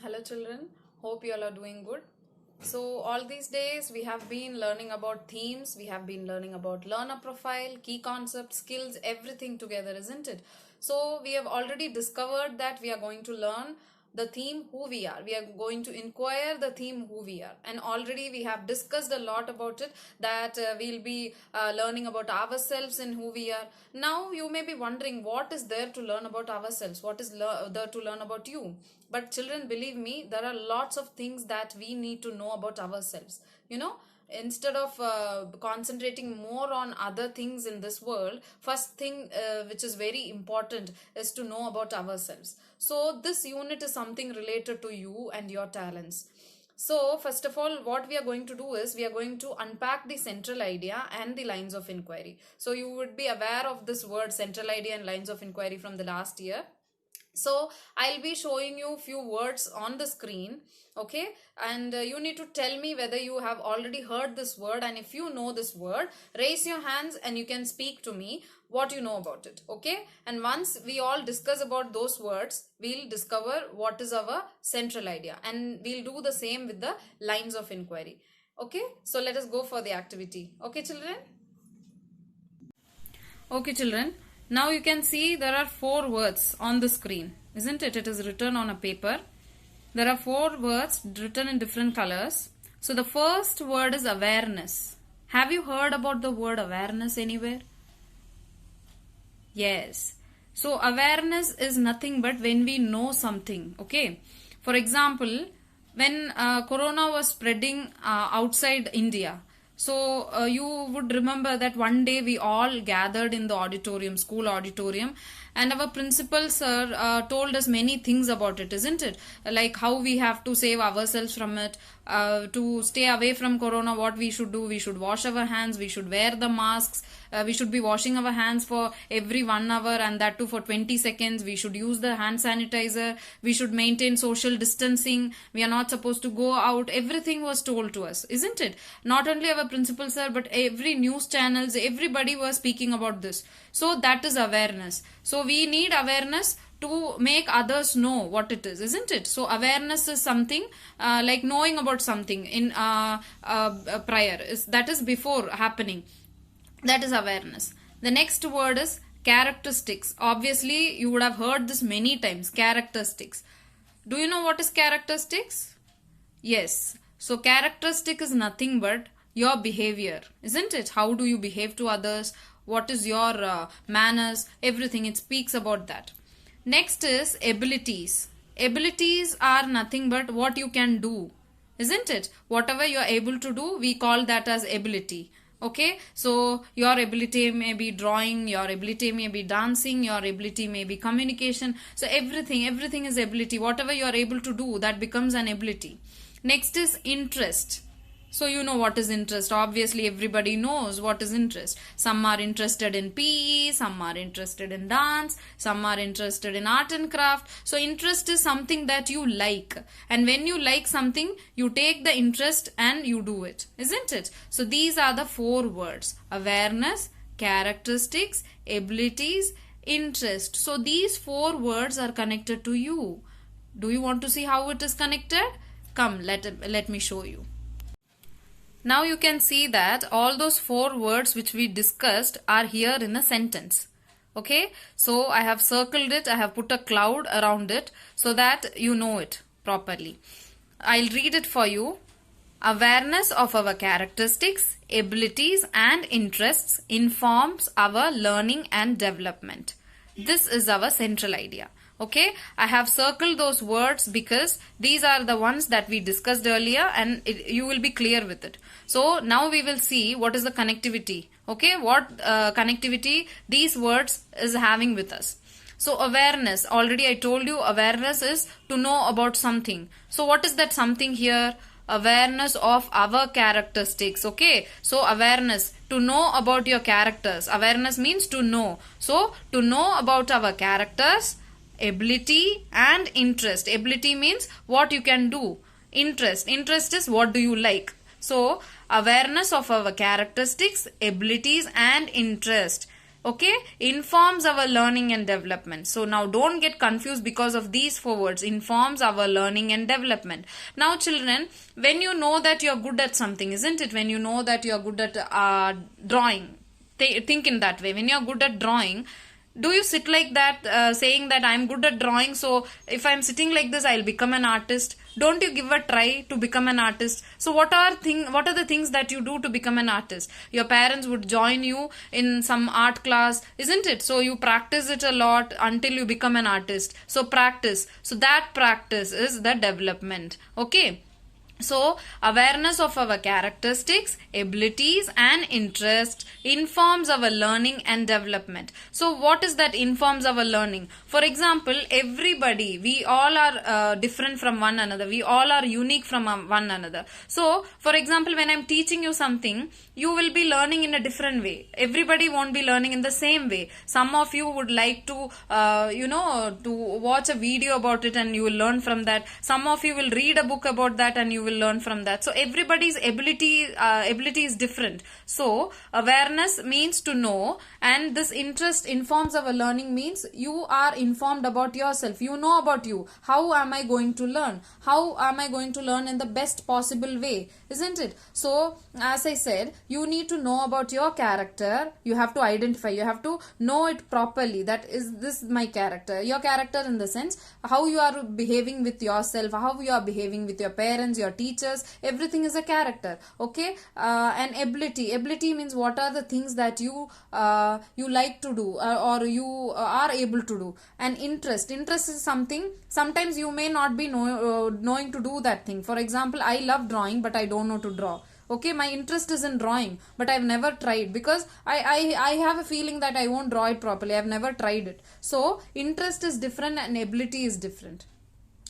Hello children, hope you all are doing good. So all these days we have been learning about themes, we have been learning about learner profile, key concepts, skills, everything together, isn't it? So we have already discovered that we are going to learn the theme who we are. We are going to inquire the theme who we are, and already we have discussed a lot about it, that we'll be learning about ourselves and who we are. Now you may be wondering, what is there to learn about ourselves, what is there to learn about you? But children, believe me, there are lots of things that we need to know about ourselves. Instead of concentrating more on other things in this world, first thing which is very important is to know about ourselves. So this unit is something related to you and your talents. So first of all, what we are going to do is we are going to unpack the central idea and the lines of inquiry. So you would be aware of this word central idea and lines of inquiry from the last year. So I'll be showing you few words on the screen, okay, and you need to tell me whether you have already heard this word, and if you know this word, raise your hands and you can speak to me what you know about it, okay? And once we all discuss about those words, we'll discover what is our central idea, and we'll do the same with the lines of inquiry. Okay, so let us go for the activity. Okay children? Okay children, now you can see there are 4 words on the screen, isn't it? It is written on a paper. There are 4 words written in different colors. So the first word is awareness. Have you heard about the word awareness anywhere? Yes. So awareness is nothing but when we know something, okay? For example, when corona was spreading outside India, so you would remember that one day we all gathered in the auditorium, school auditorium, and our principal sir told us many things about it, isn't it? Like how we have to save ourselves from it, to stay away from corona, what we should do, we should wash our hands, we should wear the masks, we should be washing our hands for every 1 hour, and that too for 20 seconds. We should use the hand sanitizer, we should maintain social distancing, we are not supposed to go out. Everything was told to us, isn't it? Not only our principal sir, but every news channels, everybody was speaking about this. So that is awareness. So we need awareness to make others know what it is, isn't it? So awareness is something like knowing about something in prior, that is before happening. That is awareness. The next word is characteristics. Obviously you would have heard this many times, characteristics. Do you know what is characteristics? Yes. So characteristic is nothing but your behavior, isn't it? How do you behave to others? What is your manners? Everything, it speaks about that. Next is abilities. Abilities are nothing but what you can do, isn't it? Whatever you are able to do, we call that as ability. Okay, so your ability may be drawing, your ability may be dancing, your ability may be communication. So everything is ability. Whatever you are able to do, that becomes an ability. Next is interest. So you know what is interest. Obviously everybody knows what is interest. Some are interested in PE, some are interested in dance, some are interested in art and craft. So interest is something that you like, and when you like something, you take the interest and you do it, isn't it? So these are the 4 words: awareness, characteristics, abilities, interest. So these 4 words are connected to you. Do you want to see how it is connected? Come, let me show you. Now you can see that all those 4 words which we discussed are here in a sentence. Okay, so I have circled it, I have put a cloud around it so that you know it properly. I'll read it for you. Awareness of our characteristics, abilities and interests informs our learning and development. This is our central idea. Okay, I have circled those words because these are the ones that we discussed earlier, and you will be clear with it. So now we will see what is the connectivity. Okay, what connectivity these words is having with us. So awareness, already I told you, awareness is to know about something. So what is that something here? Awareness of our characteristics. Okay, so awareness, to know about your characters. Awareness means to know. So to know about our characters, ability and interest. Ability means what you can do. Interest is what do you like. So awareness of our characteristics, abilities and interest. Okay, informs our learning and development. So now don't get confused because of these four words. Informs our learning and development. Now children, when you know that you are good at something, isn't it? When you know that you are good at drawing, think in that way. When you are good at drawing, do you sit like that saying that I'm good at drawing, so if I'm sitting like this I'll become an artist? Don't you give a try to become an artist? So what are the things that you do to become an artist? Your parents would join you in some art class, isn't it? So you practice it a lot until you become an artist. So practice. So that practice is the development. Okay. So, awareness of our characteristics, abilities and interest informs our learning and development. So, what is that informs our learning? For example, everybody, we all are different from one another. We all are unique from one another. So, for example, when I'm teaching you something, you will be learning in a different way. Everybody won't be learning in the same way. Some of you would like to, to watch a video about it and you will learn from that. Some of you will read a book about that and you will learn from that. So everybody's ability is different. So awareness means to know, and this interest informs our learning means you are informed about yourself. You know about you. How am I going to learn? How am I going to learn in the best possible way? Isn't it? So as I said, you need to know about your character. You have to identify. You have to know it properly. That is this my character. Your character in the sense how you are behaving with yourself, how you are behaving with your parents, your teachers. Everything is a character. Okay. And ability means what are the things that you like to do or you are able to do. And interest is something sometimes you may not be knowing to do that thing. For example, I love drawing but I don't know to draw. Okay, my interest is in drawing but I've never tried because I have a feeling that I won't draw it properly. I've never tried it. So interest is different and ability is different.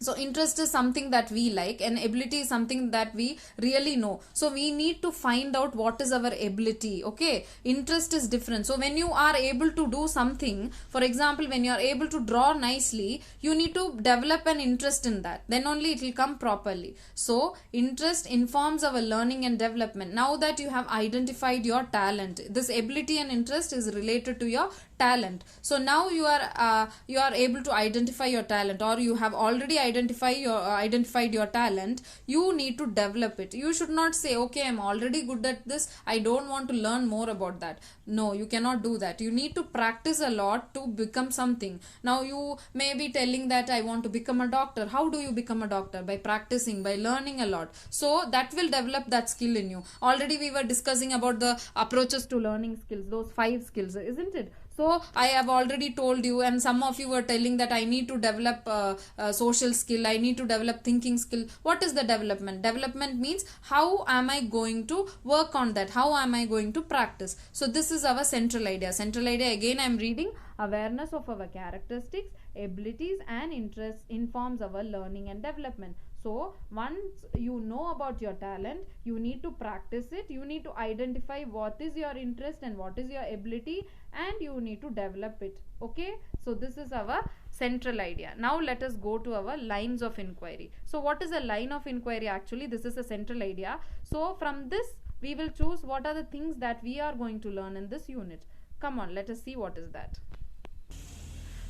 So interest is something that we like and ability is something that we really know. So we need to find out what is our ability. Okay, interest is different. So when you are able to do something, for example, when you are able to draw nicely, you need to develop an interest in that. Then only it will come properly. So interest informs our learning and development. Now that you have identified your talent, this ability and interest is related to your talent. So now you are able to identify your talent, or you have already identified your talent. You need to develop it. You should not say, okay, I'm already good at this, I don't want to learn more about that. No, you cannot do that. You need to practice a lot to become something. Now you may be telling that I want to become a doctor. How do you become a doctor? By practicing, by learning a lot. So that will develop that skill in you. Already we were discussing about the approaches to learning skills, those 5 skills, isn't it? So I have already told you, and some of you were telling that I need to develop social skill, I need to develop thinking skill. What is the development? Development means how am I going to work on that? How am I going to practice? So this is our central idea. Central idea, again I am reading: awareness of our characteristics, abilities and interests informs our learning and development. So once you know about your talent, you need to practice it. You need to identify what is your interest and what is your ability, and you need to develop it. Okay, so this is our central idea. Now let us go to our lines of inquiry. So what is a line of inquiry? Actually, this is a central idea. So from this we will choose what are the things that we are going to learn in this unit. Come on, let us see what is that.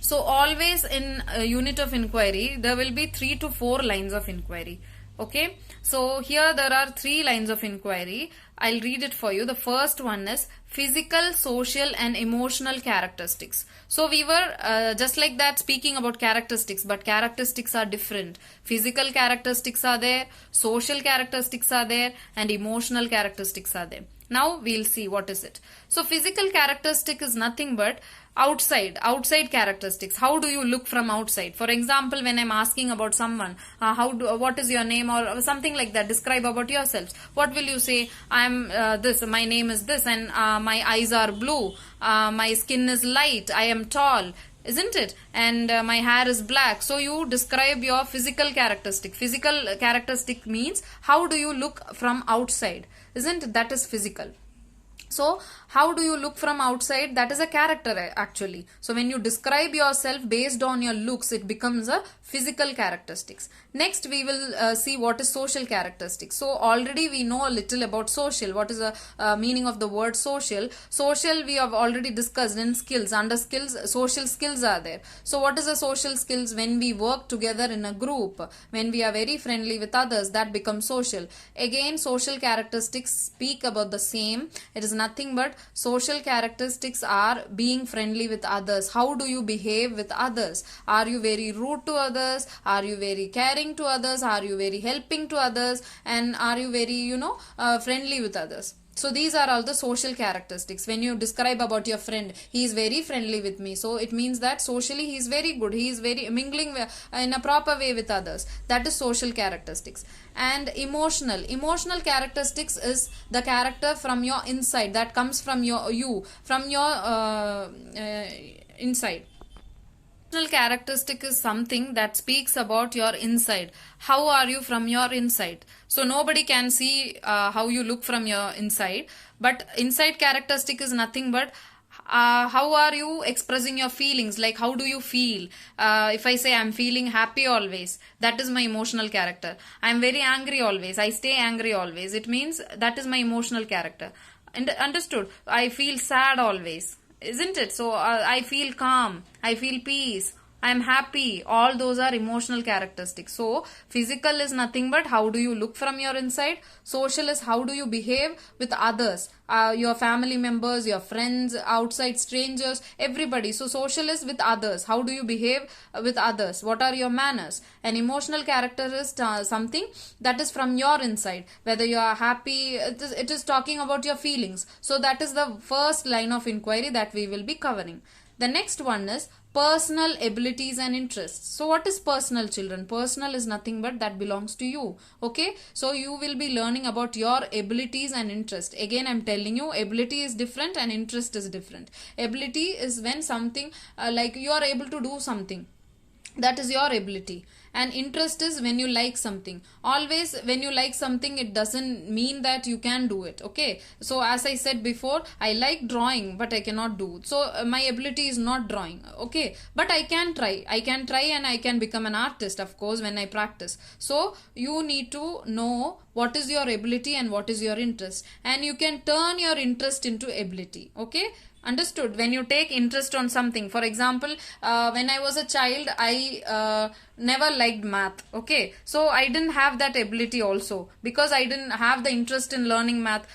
So always in a unit of inquiry, there will be 3 to 4 lines of inquiry. Okay, so here there are 3 lines of inquiry. I'll read it for you. The first one is physical, social and emotional characteristics. So we were just like that speaking about characteristics, but characteristics are different. Physical characteristics are there, social characteristics are there, and emotional characteristics are there. Now we'll see what is it. So physical characteristic is nothing but outside characteristics. How do you look from outside? For example, when I'm asking about someone, what is your name or something like that, describe about yourselves. What will you say? I'm this, my name is this, and my eyes are blue, my skin is light, I am tall, isn't it? And my hair is black. So you describe your physical characteristic. Physical characteristic means how do you look from outside, isn't it? That is physical. So how do you look from outside? That is a character actually. So when you describe yourself based on your looks, it becomes a physical characteristics. Next we will see what is social characteristics. So already we know a little about social. What is the meaning of the word social? Social we have already discussed in skills. Under skills, social skills are there. So what is the social skills? When we work together in a group, when we are very friendly with others, that becomes social. Again, social characteristics speak about the same. It is nothing but social characteristics are being friendly with others. How do you behave with others? Are you very rude to others? Are you very caring to others? Are you very helping to others? And are you very, friendly with others? So these are all the social characteristics. When you describe about your friend, he is very friendly with me, so it means that socially he is very good, he is very mingling in a proper way with others. That is social characteristics. And emotional characteristics is the character from your inside, that comes from your inside. Emotional characteristic is something that speaks about your inside. How are you from your inside? So nobody can see how you look from your inside, but inside characteristic is nothing but how are you expressing your feelings, like how do you feel. If I say I'm feeling happy always, that is my emotional character. I'm very angry always, I stay angry always, it means that is my emotional character. And understood? I feel sad always, isn't it? So I feel calm, I feel peace, I am happy. All those are emotional characteristics. So physical is nothing but how do you look from your inside. Social is how do you behave with others, your family members, your friends, outside strangers, everybody. So social is with others, how do you behave with others, what are your manners. And emotional character is something that is from your inside, whether you are happy, it is talking about your feelings. So that is the first line of inquiry that we will be covering. The next one is personal abilities and interests. So what is personal, children? Personal is nothing but that belongs to you. Okay, so you will be learning about your abilities and interest. Again, I'm telling you, ability is different and interest is different. Ability is when something like you are able to do something, that is your ability. And interest is when you like something. Always when you like something, it doesn't mean that you can do it. Okay, so as I said before, I like drawing but I cannot do, so my ability is not drawing. Okay, but I can try, and I can become an artist, of course, when I practice. So you need to know what is your ability and what is your interest, and you can turn your interest into ability. Okay, understood? When you take interest on something, for example, when I was a child, I never liked math. Okay, so I didn't have that ability also, because I didn't have the interest in learning math.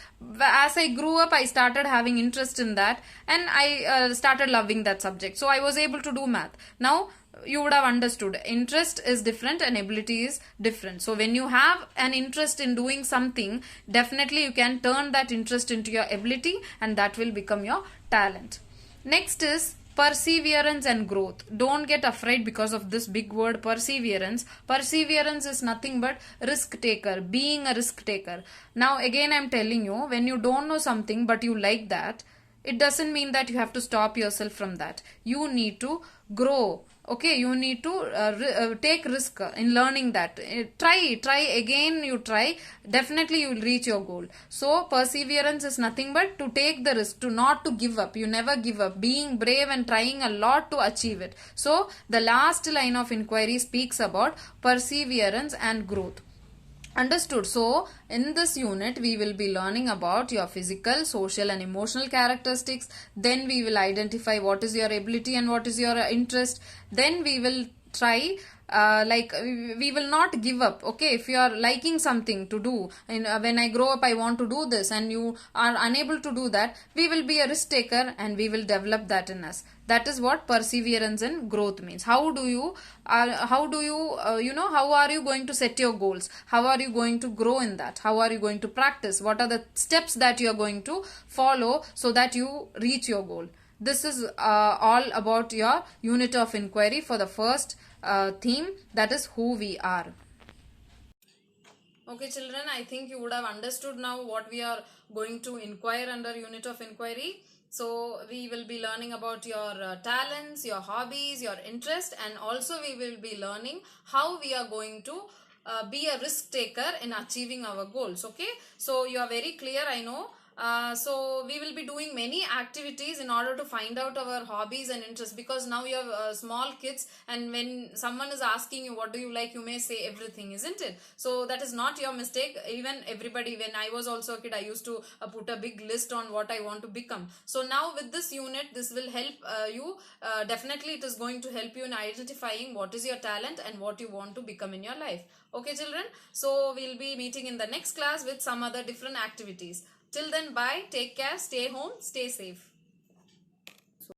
As I grew up, I started having interest in that, and I started loving that subject, so I was able to do math. Now you would have understood, interest is different and ability is different. So when you have an interest in doing something, definitely you can turn that interest into your ability, and that will become your talent. Next is perseverance and growth. Don't get afraid because of this big word perseverance. Perseverance is nothing but risk taker, being a risk taker. Now again, I'm telling you, when you don't know something but you like that, it doesn't mean that you have to stop yourself from that. You need to grow. Okay, you need to take risk in learning that. Try again, you try, definitely you will reach your goal. So perseverance is nothing but to take the risk, to not to give up. You never give up, being brave and trying a lot to achieve it. So the last line of inquiry speaks about perseverance and growth. Understood? So in this unit we will be learning about your physical, social and emotional characteristics. Then we will identify what is your ability and what is your interest. Then we will try we will not give up. Okay, if you are liking something to do, and when I grow up I want to do this, and you are unable to do that, we will be a risk taker and we will develop that in us. That is what perseverance and growth means. How do you how are you going to set your goals? How are you going to grow in that? How are you going to practice? What are the steps that you are going to follow so that you reach your goal? This is all about your unit of inquiry for the first theme, that is who we are. Okay children, I think you would have understood now what we are going to inquire under unit of inquiry. So we will be learning about your talents, your hobbies, your interest, and also we will be learning how we are going to be a risk taker in achieving our goals. Okay, so you are very clear, I know. So we will be doing many activities in order to find out our hobbies and interests, because now you have small kids, and when someone is asking you what do you like, you may say everything, isn't it? So that is not your mistake. Even everybody, when I was also a kid, I used to put a big list on what I want to become. So now with this unit, this will help you. Definitely it is going to help you in identifying what is your talent and what you want to become in your life. Okay children, so we'll be meeting in the next class with some other different activities. Till then, bye, take care, stay home, stay safe.